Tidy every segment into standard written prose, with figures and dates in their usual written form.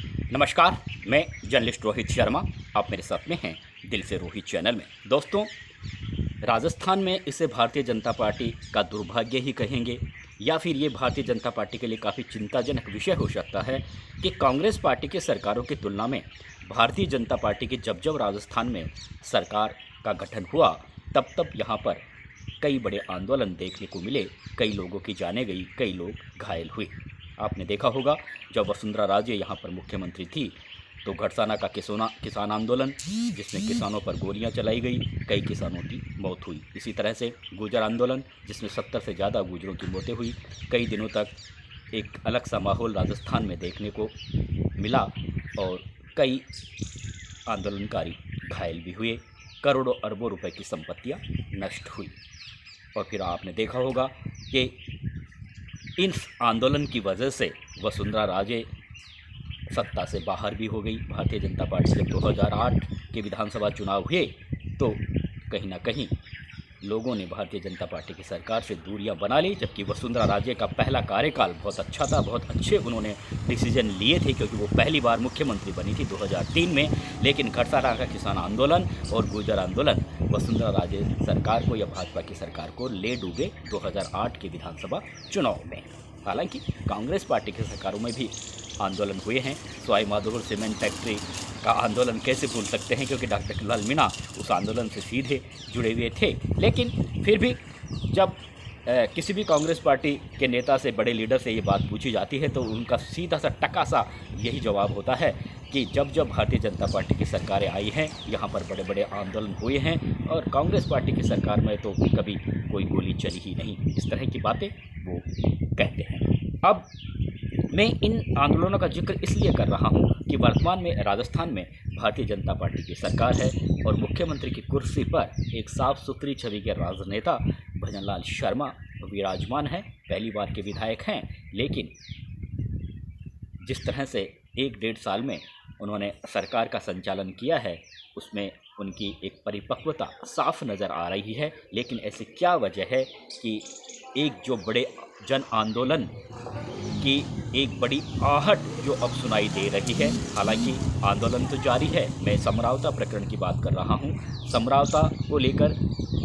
नमस्कार, मैं जर्नलिस्ट रोहित शर्मा। आप मेरे साथ में हैं दिल से रोहित चैनल में। दोस्तों, राजस्थान में इसे भारतीय जनता पार्टी का दुर्भाग्य ही कहेंगे या फिर ये भारतीय जनता पार्टी के लिए काफ़ी चिंताजनक विषय हो सकता है कि कांग्रेस पार्टी के सरकारों की तुलना में भारतीय जनता पार्टी की जब जब राजस्थान में सरकार का गठन हुआ तब तब यहाँ पर कई बड़े आंदोलन देखने को मिले, कई लोगों की जानें गई, कई लोग घायल हुए। आपने देखा होगा जब वसुंधरा राजे यहाँ पर मुख्यमंत्री थी तो घड़साना का किसान आंदोलन, जिसमें किसानों पर गोलियां चलाई गई, कई किसानों की मौत हुई। इसी तरह से गुर्जर आंदोलन, जिसमें 70 से ज़्यादा गुर्जरों की मौतें हुई। कई दिनों तक एक अलग सा माहौल राजस्थान में देखने को मिला और कई आंदोलनकारी घायल भी हुए, करोड़ों अरबों रुपए की संपत्तियां नष्ट हुई। और फिर आपने देखा होगा कि इस आंदोलन की वजह से वसुंधरा राजे सत्ता से बाहर भी हो गई। भारतीय जनता पार्टी जब 2008 के विधानसभा चुनाव हुए तो कहीं ना कहीं लोगों ने भारतीय जनता पार्टी की सरकार से दूरियां बना ली, जबकि वसुंधरा राजे का पहला कार्यकाल बहुत अच्छा था, बहुत अच्छे उन्होंने डिसीजन लिए थे क्योंकि वो पहली बार मुख्यमंत्री बनी थी 2003 में। लेकिन घड़साना का किसान आंदोलन और गुर्जर आंदोलन वसुंधरा राजे सरकार को या भाजपा की सरकार को ले डूबे 2008 के विधानसभा चुनाव में। हालांकि कांग्रेस पार्टी की सरकारों में भी आंदोलन हुए हैं। सवाई माधोपुर सीमेंट फैक्ट्री का आंदोलन कैसे भूल सकते हैं, क्योंकि डॉक्टर लाल मीणा उस आंदोलन से सीधे जुड़े हुए थे। लेकिन फिर भी जब किसी भी कांग्रेस पार्टी के नेता से, बड़े लीडर से ये बात पूछी जाती है तो उनका सीधा सा टका सा यही जवाब होता है कि जब जब भारतीय जनता पार्टी की सरकारें आई हैं यहाँ पर बड़े बड़े आंदोलन हुए हैं और कांग्रेस पार्टी की सरकार में तो कभी कोई गोली चली ही नहीं। इस तरह की बातें वो कहते हैं। अब मैं इन आंदोलनों का जिक्र इसलिए कर रहा हूं कि वर्तमान में राजस्थान में भारतीय जनता पार्टी की सरकार है और मुख्यमंत्री की कुर्सी पर एक साफ सुथरी छवि के राजनेता भजनलाल शर्मा विराजमान हैं। पहली बार के विधायक हैं, लेकिन जिस तरह से 1-1.5 साल में उन्होंने सरकार का संचालन किया है उसमें उनकी एक परिपक्वता साफ नज़र आ रही है। लेकिन ऐसी क्या वजह है कि एक जो बड़े जन आंदोलन की एक बड़ी आहट जो अब सुनाई दे रही है। हालांकि आंदोलन तो जारी है। मैं समरावता प्रकरण की बात कर रहा हूं। समरावता को लेकर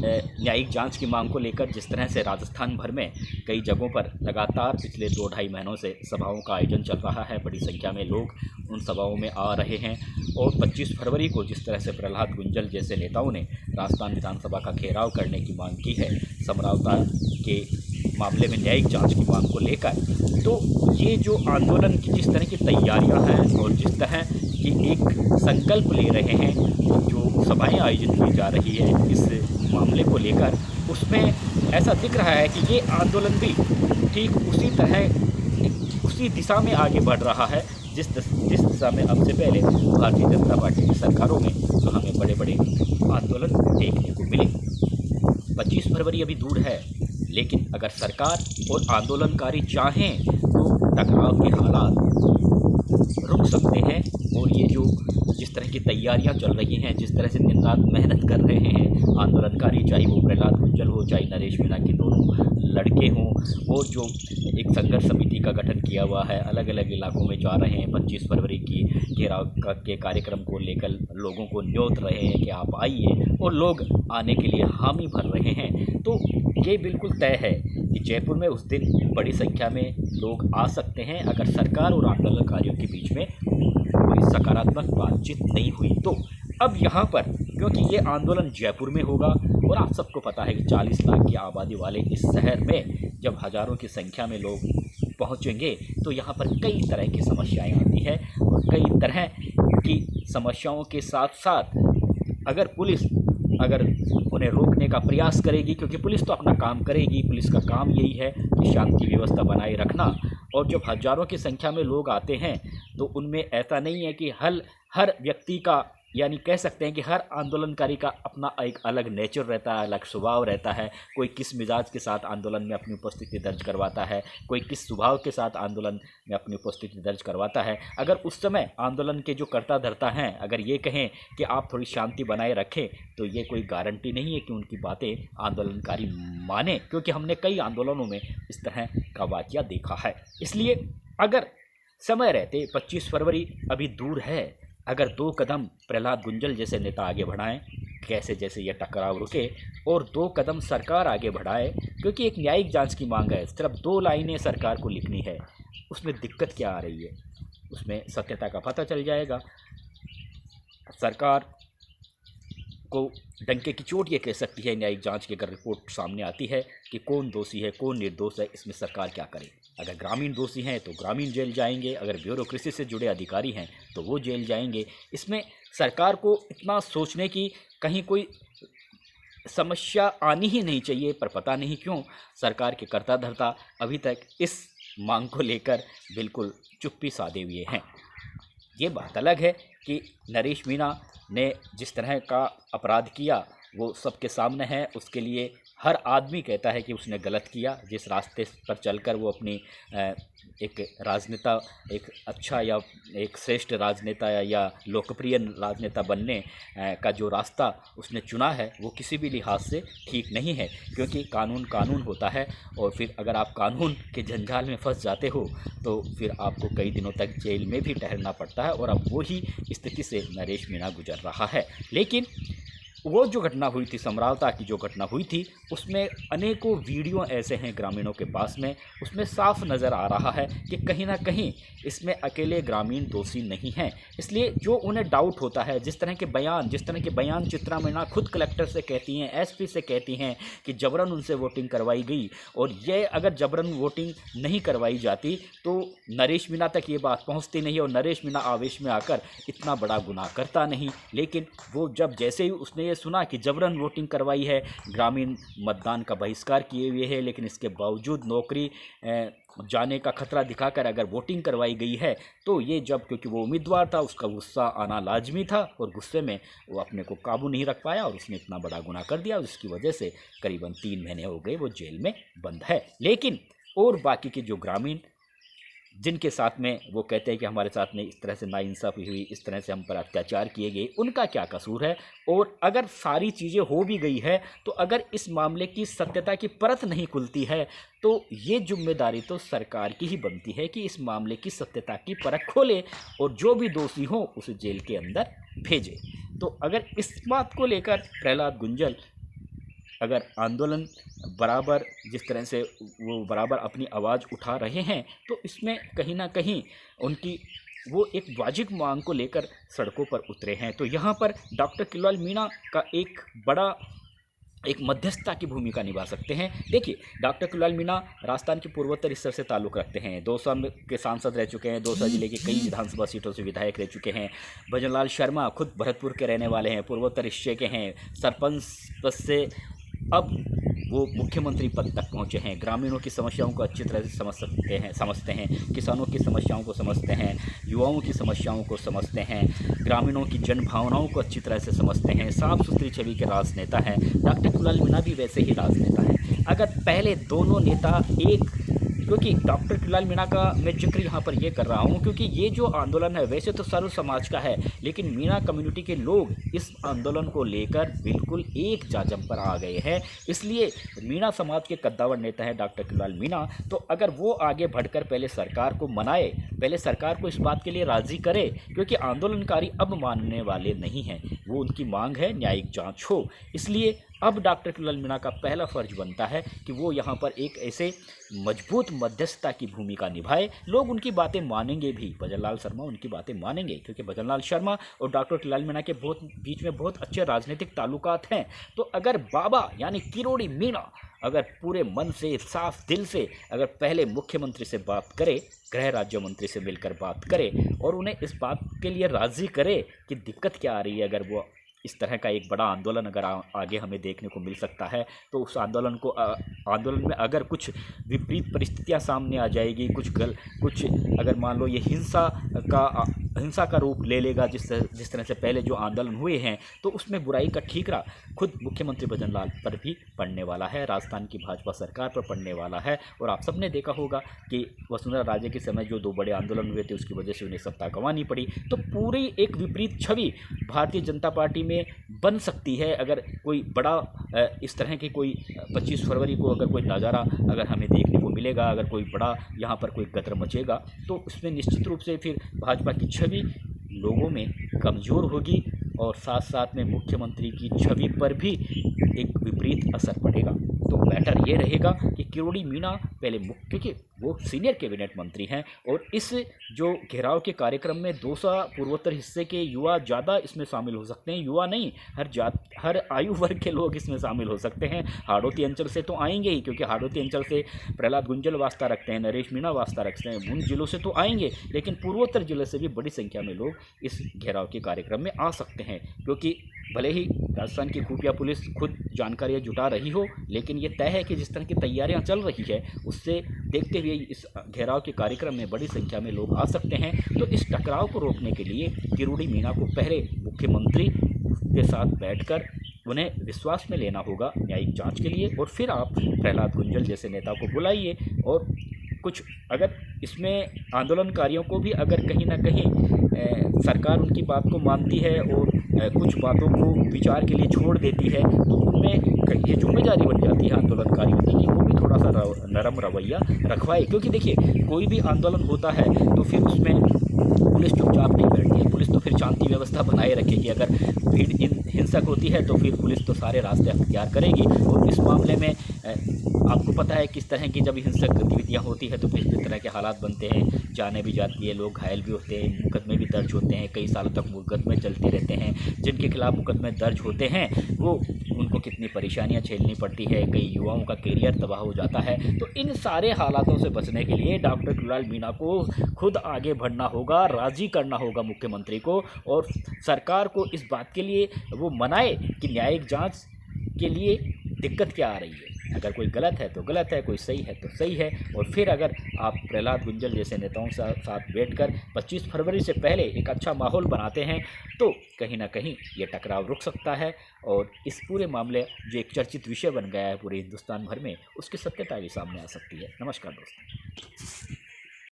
न्यायिक जांच की मांग को लेकर जिस तरह से राजस्थान भर में कई जगहों पर लगातार पिछले 2-2.5 महीनों से सभाओं का आयोजन चल रहा है, बड़ी संख्या में लोग उन सभाओं में आ रहे हैं और 25 फरवरी को जिस तरह से प्रहलाद गुंजल जैसे नेताओं ने राजस्थान विधानसभा का घेराव करने की मांग की है समरावता के मामले में न्यायिक जांच की मांग को लेकर, तो ये जो आंदोलन की जिस तरह की तैयारियां हैं और जिस तरह की एक संकल्प ले रहे हैं, जो सभाएं आयोजित की जा रही है इस मामले को लेकर, उसमें ऐसा दिख रहा है कि ये आंदोलन भी ठीक उसी दिशा में आगे बढ़ रहा है जिस दिशा में अब से पहले भारतीय जनता पार्टी की सरकारों में जो हमें बड़े बड़े आंदोलन देखने को मिले। 25 फरवरी अभी दूर है, लेकिन अगर सरकार और आंदोलनकारी चाहें तो टकराव के हालात रुक सकते हैं। और ये जो जिस तरह की तैयारियां चल रही हैं, जिस तरह से दिन रात मेहनत कर रहे हैं आंदोलनकारी, चाहे वो प्रहलाद गुंजल हो, चाहे नरेश मीणा के दोनों लड़के हों, और जो एक संघर्ष समिति का गठन किया हुआ है, अलग अलग इलाकों में जा रहे हैं, 25 फरवरी की घेराव के कार्यक्रम को लेकर लोगों को न्योत रहे हैं कि आप आइए, और लोग आने के लिए हामी भर रहे हैं। तो ये बिल्कुल तय है कि जयपुर में उस दिन बड़ी संख्या में लोग आ सकते हैं अगर सरकार और आंदोलनकारियों के बीच में कोई सकारात्मक बातचीत नहीं हुई तो। अब यहाँ पर क्योंकि ये आंदोलन जयपुर में होगा और आप सबको पता है कि 40 लाख की आबादी वाले इस शहर में जब हज़ारों की संख्या में लोग पहुँचेंगे तो यहाँ पर कई तरह की समस्याएं आती हैं, और कई तरह की समस्याओं के साथ साथ अगर पुलिस उन्हें रोकने का प्रयास करेगी, क्योंकि पुलिस तो अपना काम करेगी, पुलिस का काम यही है कि शांति व्यवस्था बनाए रखना। और जब हज़ारों की संख्या में लोग आते हैं तो उनमें ऐसा नहीं है कि हर व्यक्ति का, यानी कह सकते हैं कि हर आंदोलनकारी का अपना एक अलग नेचर रहता है, अलग स्वभाव रहता है। कोई किस मिजाज के साथ आंदोलन में अपनी उपस्थिति दर्ज करवाता है, कोई किस स्वभाव के साथ आंदोलन में अपनी उपस्थिति दर्ज करवाता है। अगर उस समय आंदोलन के जो कर्ता धर्ता हैं अगर ये कहें कि आप थोड़ी शांति बनाए रखें, तो ये कोई गारंटी नहीं है कि उनकी बातें आंदोलनकारी माने, क्योंकि हमने कई आंदोलनों में इस तरह का वाक़या देखा है। इसलिए अगर समय रहते 25 फरवरी अभी दूर है। अगर 2 कदम प्रहलाद गुंजल जैसे नेता आगे बढ़ाएं, कैसे जैसे यह टकराव रुके, और 2 कदम सरकार आगे बढ़ाए, क्योंकि एक न्यायिक जांच की मांग है। सिर्फ 2 लाइनें सरकार को लिखनी है, उसमें दिक्कत क्या आ रही है, उसमें सत्यता का पता चल जाएगा। सरकार को डंके की चोट ये कह सकती है न्यायिक जांच की अगर रिपोर्ट सामने आती है कि कौन दोषी है कौन निर्दोष है, इसमें सरकार क्या करे। अगर ग्रामीण दोषी हैं तो ग्रामीण जेल जाएंगे, अगर ब्यूरोक्रेसी से जुड़े अधिकारी हैं तो वो जेल जाएंगे। इसमें सरकार को इतना सोचने की कहीं कोई समस्या आनी ही नहीं चाहिए, पर पता नहीं क्यों सरकार के कर्ता धर्ता अभी तक इस मांग को लेकर बिल्कुल चुप्पी साधे हुए हैं। ये बात अलग है कि नरेश मीणा ने जिस तरह का अपराध किया वो सबके सामने है, उसके लिए हर आदमी कहता है कि उसने गलत किया। जिस रास्ते पर चलकर वो अपनी एक राजनेता, एक अच्छा या एक श्रेष्ठ राजनेता या लोकप्रिय राजनेता बनने का जो रास्ता उसने चुना है वो किसी भी लिहाज से ठीक नहीं है, क्योंकि कानून कानून होता है और फिर अगर आप कानून के जंजाल में फंस जाते हो तो फिर आपको कई दिनों तक जेल में भी ठहरना पड़ता है, और अब वही स्थिति से नरेश मीणा गुजर रहा है। लेकिन वो जो घटना हुई थी, समरावता की जो घटना हुई थी, उसमें अनेकों वीडियो ऐसे हैं ग्रामीणों के पास में, उसमें साफ नज़र आ रहा है कि कहीं ना कहीं इसमें अकेले ग्रामीण दोषी नहीं हैं। इसलिए जो उन्हें डाउट होता है, जिस तरह के बयान चित्रा मीणा खुद कलेक्टर से कहती हैं, एसपी से कहती हैं कि जबरन उनसे वोटिंग करवाई गई, और ये अगर जबरन वोटिंग नहीं करवाई जाती तो नरेश मीणा तक ये बात पहुँचती नहीं और नरेश मीणा आवेश में आकर इतना बड़ा गुनाह करता नहीं। लेकिन वो जब जैसे ही उसने ये सुना कि जबरन वोटिंग करवाई है, ग्रामीण मतदान का बहिष्कार किए हुए हैं, लेकिन इसके बावजूद नौकरी जाने का खतरा दिखाकर अगर वोटिंग करवाई गई है, तो ये जब, क्योंकि वो उम्मीदवार था, उसका गुस्सा आना लाजमी था और गुस्से में वो अपने को काबू नहीं रख पाया और उसने इतना बड़ा गुनाह कर दिया, जिसकी वजह से करीबन 3 महीने हो गए वो जेल में बंद है। लेकिन और बाकी के जो ग्रामीण जिनके साथ में वो कहते हैं कि हमारे साथ में इस तरह से नाइंसाफ़ी हुई, इस तरह से हम पर अत्याचार किए गए, उनका क्या कसूर है? और अगर सारी चीज़ें हो भी गई है तो अगर इस मामले की सत्यता की परत नहीं खुलती है तो ये जिम्मेदारी तो सरकार की ही बनती है कि इस मामले की सत्यता की परख खोले और जो भी दोषी हो उसे जेल के अंदर भेजे। तो अगर इस बात को लेकर प्रहलाद गुंजल अगर आंदोलन बराबर जिस तरह से वो बराबर अपनी आवाज़ उठा रहे हैं, तो इसमें कहीं ना कहीं उनकी वो एक वाजिब मांग को लेकर सड़कों पर उतरे हैं। तो यहाँ पर डॉक्टर किलवाल मीणा का एक मध्यस्थता की भूमिका निभा सकते हैं। देखिए, डॉक्टर किलवाल मीणा राजस्थान के पूर्वोत्तर हिस्से से ताल्लुक़ रखते हैं, दौसा के सांसद रह चुके हैं, दौसा जिले की कई विधानसभा सीटों से विधायक रह चुके हैं। भजनलाल शर्मा खुद भरतपुर के रहने वाले हैं, पूर्वोत्तर हिस्से के हैं, सरपंच पद से अब वो मुख्यमंत्री पद तक पहुंचे हैं। ग्रामीणों की समस्याओं को अच्छी तरह से समझते हैं, किसानों की समस्याओं को समझते हैं, युवाओं की समस्याओं को समझते हैं, ग्रामीणों की जन भावनाओं को अच्छी तरह से समझते हैं। साफ सुथरी छवि के राजनेता हैं। डॉक्टर किलवाल मीणा भी वैसे ही राजनेता हैं। अगर पहले दोनों नेता क्योंकि डॉक्टर किलवाल मीणा का मैं जिक्र यहाँ पर ये कर रहा हूँ क्योंकि ये जो आंदोलन है वैसे तो सर्व समाज का है, लेकिन मीणा कम्युनिटी के लोग इस आंदोलन को लेकर बिल्कुल एक जाजम पर आ गए हैं। इसलिए मीणा समाज के कद्दावर नेता हैं डॉक्टर किलवाल मीणा, तो अगर वो आगे बढ़कर पहले सरकार को मनाए, पहले सरकार को इस बात के लिए राज़ी करे, क्योंकि आंदोलनकारी अब मानने वाले नहीं हैं। वो उनकी मांग है न्यायिक जाँच हो। इसलिए अब डॉक्टर किलवाल मीणा का पहला फ़र्ज बनता है कि वो यहाँ पर एक ऐसे मजबूत मध्यस्थता की भूमिका निभाए। लोग उनकी बातें मानेंगे भी, भजनलाल शर्मा उनकी बातें मानेंगे, क्योंकि भजनलाल शर्मा और डॉक्टर किलवाल मीणा के बीच में बहुत अच्छे राजनीतिक ताल्लुकात हैं। तो अगर बाबा यानी किरोड़ी मीणा अगर पूरे मन से, साफ दिल से अगर पहले मुख्यमंत्री से बात करे, गृह राज्य मंत्री से मिलकर बात करे और उन्हें इस बात के लिए राज़ी करे कि दिक्कत क्या आ रही है, अगर वो इस तरह का एक बड़ा आंदोलन अगर आगे हमें देखने को मिल सकता है, तो उस आंदोलन में अगर कुछ विपरीत परिस्थितियां सामने आ जाएगी, कुछ अगर मान लो ये हिंसा का रूप ले लेगा, जिस तरह से पहले जो आंदोलन हुए हैं, तो उसमें बुराई का ठीकरा खुद मुख्यमंत्री भजनलाल पर भी पड़ने वाला है, राजस्थान की भाजपा सरकार पर पड़ने वाला है। और आप सबने देखा होगा कि वसुंधरा राजे के समय जो 2 बड़े आंदोलन हुए थे उसकी वजह से उन्हें सत्ता गंवानी पड़ी। तो पूरी एक विपरीत छवि भारतीय जनता पार्टी में बन सकती है अगर कोई बड़ा इस तरह की कोई 25 फरवरी को अगर कोई नज़ारा अगर हमें देखने को मिलेगा, अगर कोई बड़ा यहाँ पर कोई गदर मचेगा, तो उसमें निश्चित रूप से फिर भाजपा की छवि लोगों में कमज़ोर होगी और साथ साथ में मुख्यमंत्री की छवि पर भी एक विपरीत असर पड़ेगा। तो बेटर ये रहेगा कि किरोड़ी मीणा पहले क्योंकि वो सीनियर कैबिनेट मंत्री हैं और इस जो घेराव के कार्यक्रम में दौसा पूर्वोत्तर हिस्से के युवा ज़्यादा इसमें शामिल हो सकते हैं। युवा नहीं, हर आयु वर्ग के लोग इसमें शामिल हो सकते हैं। हाड़ौती अंचल से तो आएंगे ही, क्योंकि हाड़ौती अंचल से प्रहलाद गुंजल वास्ता रखते हैं, नरेश मीणा वास्ता रखते हैं, उन जिलों से तो आएंगे, लेकिन पूर्वोत्तर जिले से भी बड़ी संख्या में लोग इस घेराव के कार्यक्रम में आ सकते हैं। क्योंकि भले ही राजस्थान की खुफिया पुलिस खुद जानकारियाँ जुटा रही हो, लेकिन ये तय है कि जिस तरह की तैयारियां चल रही है उससे देखते हुए इस घेराव के कार्यक्रम में बड़ी संख्या में लोग आ सकते हैं। तो इस टकराव को रोकने के लिए किरोड़ी मीणा को पहले मुख्यमंत्री के साथ बैठकर उन्हें विश्वास में लेना होगा न्यायिक जांच के लिए, और फिर आप प्रहलाद गुंजल जैसे नेता को बुलाइए और कुछ अगर इसमें आंदोलनकारियों को भी अगर कहीं ना कहीं सरकार उनकी बात को मानती है और कुछ बातों को विचार के लिए छोड़ देती है, तो उनमें ये जिम्मेदारी बन जाती है आंदोलनकारियों की कि वो भी थोड़ा सा नरम रवैया रखवाए। क्योंकि देखिए, कोई भी आंदोलन होता है तो फिर उसमें पुलिस चुपचाप नहीं बैठती है, पुलिस तो फिर शांति व्यवस्था बनाए रखेगी। अगर भीड़ हिंसक होती है तो फिर पुलिस तो सारे रास्ते अख्तियार करेगी। और इस मामले में आपको पता है किस तरह की जब हिंसक गतिविधियाँ होती है तो किस तरह के हालात बनते हैं, जाने भी जाती है, लोग घायल भी होते हैं, मुकदमे भी दर्ज होते हैं, कई सालों तक मुकदमे चलते रहते हैं। जिनके खिलाफ मुकदमे दर्ज होते हैं वो उनको कितनी परेशानियां झेलनी पड़ती है, कई युवाओं का करियर तबाह हो जाता है। तो इन सारे हालातों से बचने के लिए डॉक्टर किरोड़ी मीणा को खुद आगे बढ़ना होगा, राज़ी करना होगा मुख्यमंत्री को, और सरकार को इस बात के लिए वो मनाए कि न्यायिक जांच के लिए दिक्कत क्या आ रही है। अगर कोई गलत है तो गलत है, कोई सही है तो सही है। और फिर अगर आप प्रहलाद गुंजल जैसे नेताओं के साथ बैठकर 25 फरवरी से पहले एक अच्छा माहौल बनाते हैं तो कहीं ना कहीं ये टकराव रुक सकता है और इस पूरे मामले जो एक चर्चित विषय बन गया है पूरे हिंदुस्तान भर में, उसकी सत्यता भी सामने आ सकती है। नमस्कार दोस्तों।